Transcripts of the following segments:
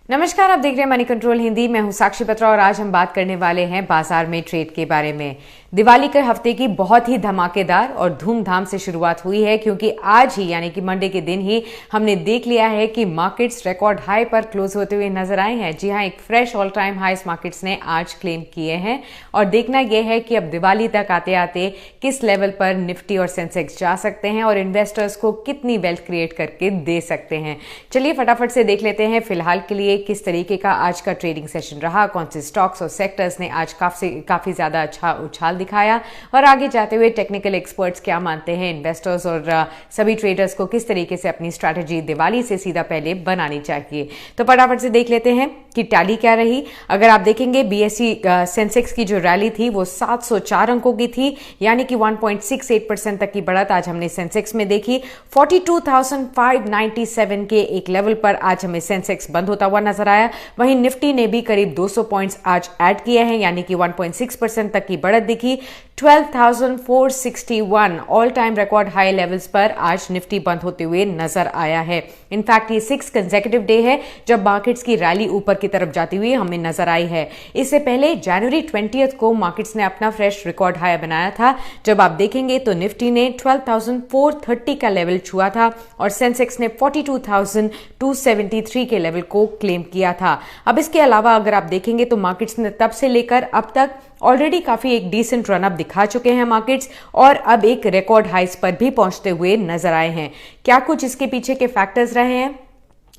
नमस्कार, आप देख रहे हैं मनी कंट्रोल हिंदी। मैं हूं साक्षी बत्रा और आज हम बात करने वाले हैं बाजार में ट्रेड के बारे में। दिवाली के हफ्ते की बहुत ही धमाकेदार और धूमधाम से शुरुआत हुई है, क्योंकि आज ही यानी कि मंडे के दिन ही हमने देख लिया है कि मार्केट्स रिकॉर्ड हाई पर क्लोज होते हुए नजर आए हैं। जी हां, एक फ्रेश ऑल टाइम हाईस मार्केट्स ने आज क्लेम किए हैं और देखना यह है कि अब दिवाली तक आते आते किस लेवल पर निफ्टी और सेंसेक्स जा सकते हैं और इन्वेस्टर्स को कितनी वेल्थ क्रिएट करके दे सकते हैं। चलिए फटाफट से देख लेते हैं फिलहाल के लिए किस तरीके का आज का ट्रेडिंग सेशन रहा, कौन से स्टॉक्स और सेक्टर्स ने आज काफी ज्यादा अच्छा उछाल दिखाया और आगे जाते हुए टेक्निकल एक्सपर्ट्स क्या मानते हैं, इन्वेस्टर्स और सभी ट्रेडर्स को किस तरीके से अपनी स्ट्रैटेजी दिवाली से सीधा पहले बनानी चाहिए। तो फटाफट से देख लेते हैं कि टैली क्या रही। अगर आप देखेंगे बीएसई सेंसेक्स की जो रैली थी वो 704 अंकों की थी, यानी कि 1.68% तक की बढ़त आज हमने सेंसेक्स में देखी। 42,597 के एक लेवल पर आज हमें सेंसेक्स बंद होता हुआ नजर आया। वहीं निफ्टी ने भी करीब 200 पॉइंट्स आज ऐड किए हैं, यानी कि 1.6% तक की बढ़त दिखी। 12,461 all time record high levels पर आज निफ्टी बंद होते हुए नजर आया है। इनफैक्ट ये 6 कंसेक्यूटिव डे है जब मार्केट्स की रैली ऊपर की तरफ जाती हुई हमें नजर आई है। इससे पहले जनवरी 20 को मार्केट्स ने अपना फ्रेश रिकॉर्ड हाई बनाया था, जब आप देखेंगे तो निफ्टी ने 12,430 का लेवल छुआ था और सेंसेक्स ने 42,273 के लेवल को क्लेम किया था। अब इसके अलावा अगर आप देखेंगे तो मार्केट्स ने तब से लेकर अब तक ऑलरेडी काफी एक डिसेंट रन अप दिखा चुके हैं मार्केट्स और अब एक रिकॉर्ड हाइस पर भी पहुंचते हुए नजर आए हैं। क्या कुछ इसके पीछे के फैक्टर्स रहे हैं?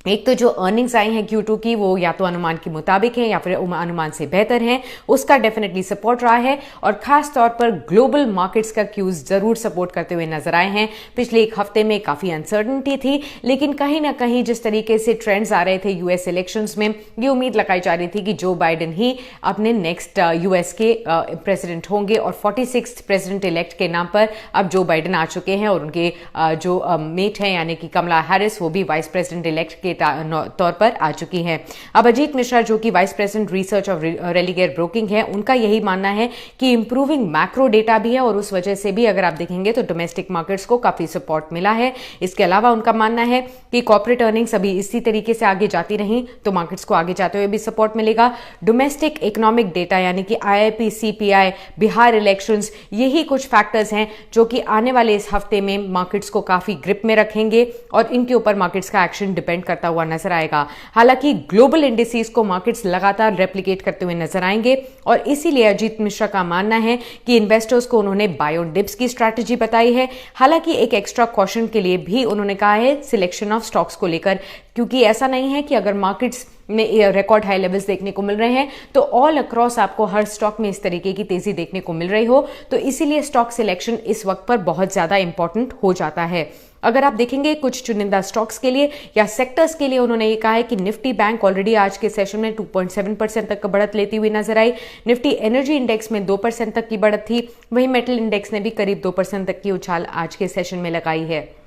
एक तो जो अर्निंग्स आई हैं Q2 की, वो या तो अनुमान के मुताबिक है या फिर अनुमान से बेहतर है, उसका डेफिनेटली सपोर्ट रहा है और खास तौर पर ग्लोबल मार्केट्स का क्यूज जरूर सपोर्ट करते हुए नजर आए हैं। पिछले एक हफ्ते में काफी अनसर्टेनिटी थी, लेकिन कहीं ना कहीं जिस तरीके से ट्रेंड्स आ रहे थे यूएस इलेक्शंस में, ये उम्मीद लगाई जा रही थी कि जो बाइडेन ही अपने नेक्स्ट यूएस के प्रेसिडेंट होंगे और 46th प्रेसिडेंट इलेक्ट के नाम पर अब जो बाइडेन आ चुके हैं और उनके जो मेट हैं यानी कि कमला हैरिस, वो भी वाइस प्रेसिडेंट इलेक्ट के तौर पर आ चुकी हैं। अब अजीत मिश्रा जो कि वाइस प्रेसिडेंट रिसर्च और रेलिगेयर ब्रोकिंग है, उनका यही मानना है कि इंप्रूविंग मैक्रो डेटा भी है और उस वजह से भी अगर आप देखेंगे तो डोमेस्टिक मार्केट्स को काफी सपोर्ट मिला है। इसके अलावा उनका मानना है कि कॉर्पोरेट अर्निंग्स अभी इसी तरीके से आगे जाती रही तो मार्केट्स को आगे जाते हुए भी सपोर्ट मिलेगा। डोमेस्टिक इकोनॉमिक डेटा यानी कि IIP, CPI, बिहार इलेक्शंस, यही कुछ फैक्टर्स हैं जो कि आने वाले इस हफ्ते में मार्केट्स को काफी ग्रिप में रखेंगे और इनके ऊपर मार्केट्स का एक्शन डिपेंड करता हुआ नजर आएगा। हालांकि ग्लोबल इंडिसेस को मार्केट्स लगातार रेप्लिकेट करते हुए नजर आएंगे और इसीलिए अजीत मिश्रा का मानना है कि इन्वेस्टर्स को उन्होंने बाय ऑन डिप्स की स्ट्रैटेजी बताई है। हालांकि एक एक्स्ट्रा कॉशन के लिए भी उन्होंने कहा है सिलेक्शन ऑफ स्टॉक्स को लेकर, क्योंकि ऐसा नहीं है कि अगर मार्केट्स में रिकॉर्ड हाई लेवल्स देखने को मिल रहे हैं तो ऑल अक्रॉस आपको हर स्टॉक में इस तरीके की तेजी देखने को मिल रही हो, तो इसीलिए स्टॉक सिलेक्शन इस वक्त पर बहुत ज्यादा इंपॉर्टेंट हो जाता है। अगर आप देखेंगे कुछ चुनिंदा स्टॉक्स के लिए या सेक्टर्स के लिए, उन्होंने ये कहा है कि निफ्टी बैंक ऑलरेडी आज के सेशन में 2.7% तक का बढ़त लेती हुई नजर आई। निफ्टी एनर्जी इंडेक्स में 2% तक की बढ़त थी, वहीं मेटल इंडेक्स ने भी करीब 2% तक की उछाल आज के सेशन में लगाई है।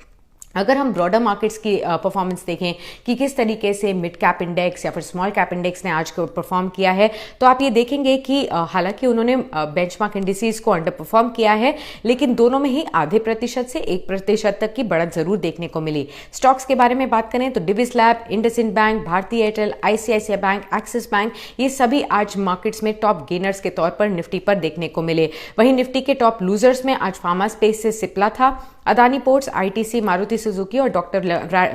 अगर हम ब्रॉडर मार्केट्स की परफॉर्मेंस देखें कि किस तरीके से मिड कैप इंडेक्स या फिर स्मॉल कैप इंडेक्स ने आज को परफॉर्म किया है, तो आप ये देखेंगे कि हालांकि उन्होंने बेंचमार्क इंडिसेस को अंडर परफॉर्म किया है, लेकिन दोनों में ही आधे प्रतिशत से 1% तक की बढ़त जरूर देखने को मिली। स्टॉक्स के बारे में बात करें तो डिविस लैब, इंडसइंड बैंक, भारतीय Airtel, ICICI bank, axis bank, ये सभी आज मार्केट्स में टॉप गेनर्स के तौर पर निफ्टी पर देखने को मिले। वहीं निफ्टी के टॉप लूजर्स में आज फार्मा स्पेस से सिप्ला था, Adani ports, ITC, Maruti Suzuki और डॉक्टर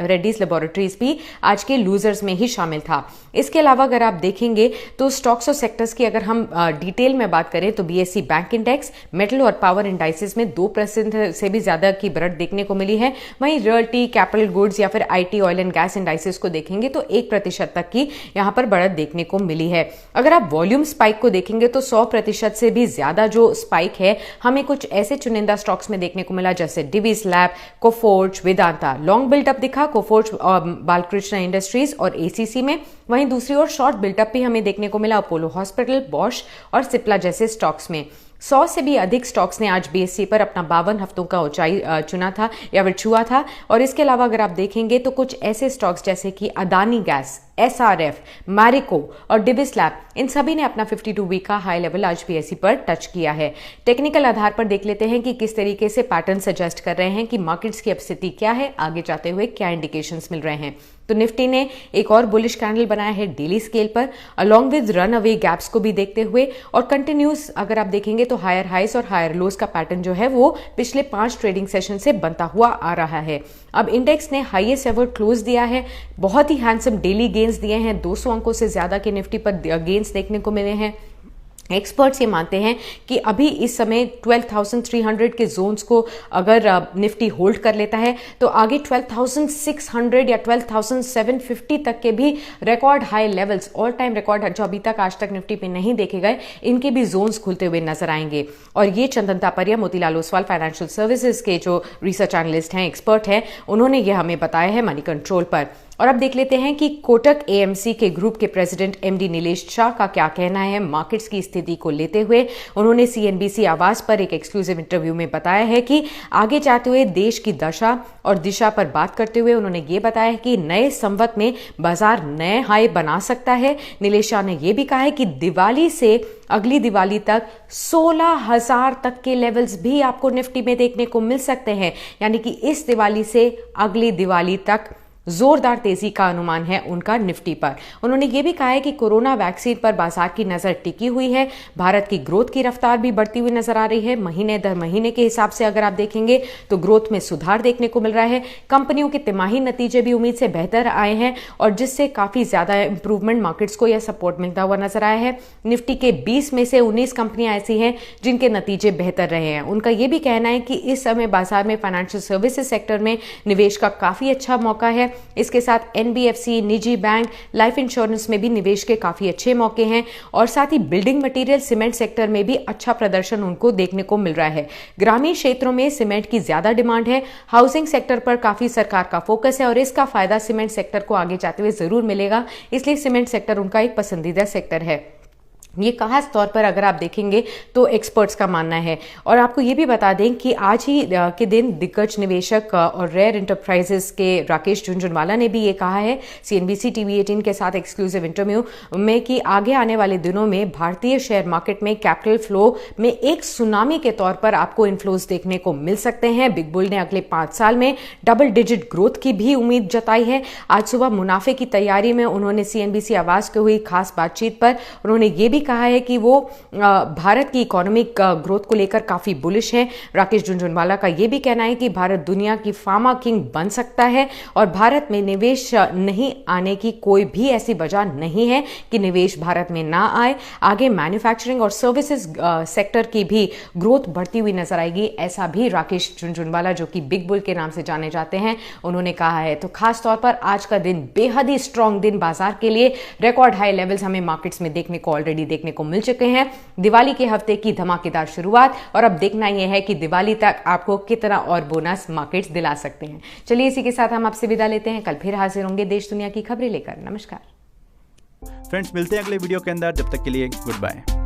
रेड्डीज लेबोरेटरीज भी आज के लूजर्स में ही शामिल था। इसके अलावा अगर आप देखेंगे तो स्टॉक्स और सेक्टर्स की अगर हम डिटेल में बात करें तो BSE बैंक इंडेक्स, मेटल और पावर इंडाइसेस में 2% से भी ज्यादा की बढ़त देखने को मिली है। वहीं रियल्टी, कैपिटल गुड्स या फिर IT, oil and gas indices को देखेंगे तो 1% तक की यहां पर बढ़त देखने को मिली है। अगर आप वॉल्यूम स्पाइक को देखेंगे तो 100% से भी ज्यादा जो स्पाइक है हमें कुछ ऐसे चुनिंदा स्टॉक्स में देखने को मिला, जैसे Divi's lab, Coforge, Vedanta. Long built up दिखा कोफोर्ज, बालकृष्ण इंडस्ट्रीज और ACC में। वहीं दूसरी ओर शॉर्ट बिल्टअप भी हमें देखने को मिला अपोलो हॉस्पिटल, बॉश और सिप्ला जैसे स्टॉक्स में। 100 से भी अधिक स्टॉक्स ने आज BSE पर अपना 52 हफ्तों का ऊंचाई चुना था या फिर छुआ था। और इसके अलावा अगर आप देखेंगे तो कुछ ऐसे स्टॉक्स जैसे कि अदानी गैस, SRF, मैरिको और डिविस लैब, इन सभी ने अपना 52 वीक का हाई लेवल आज BSE पर टच किया है। टेक्निकल आधार पर देख लेते हैं कि किस तरीके से पैटर्न सजेस्ट कर रहे हैं कि मार्केट्स की अब स्थिति क्या है, आगे जाते हुए क्या इंडिकेशंस मिल रहे हैं। तो निफ्टी ने एक और बुलिश कैंडल बनाया है डेली स्केल पर, along with run away gaps को भी देखते हुए, और कंटिन्यूस अगर आप देखेंगे तो हायर हाइज और हायर लोज का पैटर्न जो है वो पिछले 5 ट्रेडिंग सेशन से बनता हुआ आ रहा है। अब इंडेक्स ने हाईएस्ट एवर क्लोज दिया है, बहुत ही हैंडसम डेली गेन्स दिए हैं, 200 अंकों से ज्यादा के निफ्टी पर गेन्स देखने को मिले हैं। एक्सपर्ट्स ये मानते हैं कि अभी इस समय 12,300 के जोन्स को अगर निफ्टी होल्ड कर लेता है तो आगे 12,600 या 12,750 तक के भी record high levels, all time record जो अभी तक आज तक निफ्टी पे नहीं देखे गए, इनके भी जोन्स खुलते हुए नजर आएंगे। और ये चंदन तापरिया, मोतीलाल ओसवाल फाइनेंशियल सर्विसेज के जो रिसर्च एनालिस्ट हैं, एक्सपर्ट हैं, उन्होंने ये हमें बताया है मनी कंट्रोल पर। और अब देख लेते हैं कि कोटक AMC के ग्रुप के प्रेसिडेंट MD नीलेश शाह का क्या कहना है मार्केट्स की स्थिति को लेते हुए। उन्होंने CNBC आवाज पर एक एक्सक्लूसिव इंटरव्यू में बताया है कि आगे जाते हुए देश की दशा और दिशा पर बात करते हुए उन्होंने ये बताया है कि नए संवत में बाजार नए हाई बना सकता है। नीलेश शाह ने यह भी कहा है कि दिवाली से अगली दिवाली तक 16,000 तक के लेवल्स भी आपको निफ्टी में देखने को मिल सकते हैं, यानी कि इस दिवाली से अगली दिवाली तक जोरदार तेजी का अनुमान है उनका निफ्टी पर। उन्होंने ये भी कहा है कि कोरोना वैक्सीन पर बाजार की नजर टिकी हुई है, भारत की ग्रोथ की रफ्तार भी बढ़ती हुई नजर आ रही है। महीने दर महीने के हिसाब से अगर आप देखेंगे तो ग्रोथ में सुधार देखने को मिल रहा है। कंपनियों के तिमाही नतीजे भी उम्मीद से बेहतर आए हैं और जिससे काफी ज्यादा इंप्रूवमेंट मार्केट्स को यह सपोर्ट मिलता हुआ नजर आया है। निफ्टी के 20 में से 19 कंपनियां ऐसी हैं जिनके नतीजे बेहतर रहे हैं। उनका यह भी कहना है कि इस समय बाजार में फाइनेंशियल सर्विसेज सेक्टर में निवेश का काफी अच्छा मौका है। इसके साथ NBFC, निजी बैंक, लाइफ इंश्योरेंस में भी निवेश के काफी अच्छे मौके हैं और साथ ही बिल्डिंग मटेरियल, सीमेंट सेक्टर में भी अच्छा प्रदर्शन उनको देखने को मिल रहा है। ग्रामीण क्षेत्रों में सीमेंट की ज्यादा डिमांड है, हाउसिंग सेक्टर पर काफी सरकार का फोकस है और इसका फायदा सीमेंट सेक्टर को आगे जाते हुए जरूर मिलेगा, इसलिए सीमेंट सेक्टर उनका एक पसंदीदा सेक्टर है। ये खास तौर पर अगर आप देखेंगे तो एक्सपर्ट्स का मानना है। और आपको ये भी बता दें कि आज ही के दिन दिग्गज निवेशक और रेयर एंटरप्राइजेस के राकेश झुनझुनवाला ने भी ये कहा है CNBC TV 18 के साथ एक्सक्लूसिव इंटरव्यू में कि आगे आने वाले दिनों में भारतीय शेयर मार्केट में कैपिटल फ्लो में एक सुनामी के तौर पर आपको इन्फ्लोज देखने को मिल सकते हैं। बिग बुल ने अगले 5 साल में डबल डिजिट ग्रोथ की भी उम्मीद जताई है। आज सुबह मुनाफे की तैयारी में उन्होंने CNBC आवाज को हुई खास बातचीत पर उन्होंने ये भी कहा है कि वो भारत की इकोनॉमिक ग्रोथ को लेकर काफी बुलिश है। राकेश झुनझुनवाला का ये भी कहना है कि भारत दुनिया की फार्मा किंग बन सकता है और भारत में निवेश नहीं आने की कोई भी ऐसी वजह नहीं है कि निवेश भारत में ना आए। आगे मैन्युफैक्चरिंग और सर्विसेज सेक्टर की भी ग्रोथ बढ़ती हुई नजर आएगी, ऐसा भी राकेश झुनझुनवाला जो कि बिग बुल के नाम से जाने जाते हैं उन्होंने कहा है। तो खास तौर पर आज का दिन बेहद ही स्ट्रॉन्ग दिन बाजार के लिए, रिकॉर्ड हाई लेवल्स हमें मार्केट्स में देखने को ऑलरेडी देखने को मिल चुके हैं। दिवाली के हफ्ते की धमाकेदार शुरुआत और अब देखना यह है कि दिवाली तक आपको कितना और बोनस मार्केट्स दिला सकते हैं। चलिए इसी के साथ हम आपसे विदा लेते हैं, कल फिर हाजिर होंगे देश दुनिया की खबरें लेकर। नमस्कार फ्रेंड्स, मिलते हैं अगले वीडियो के अंदर, जब तक के लिए गुड बाय।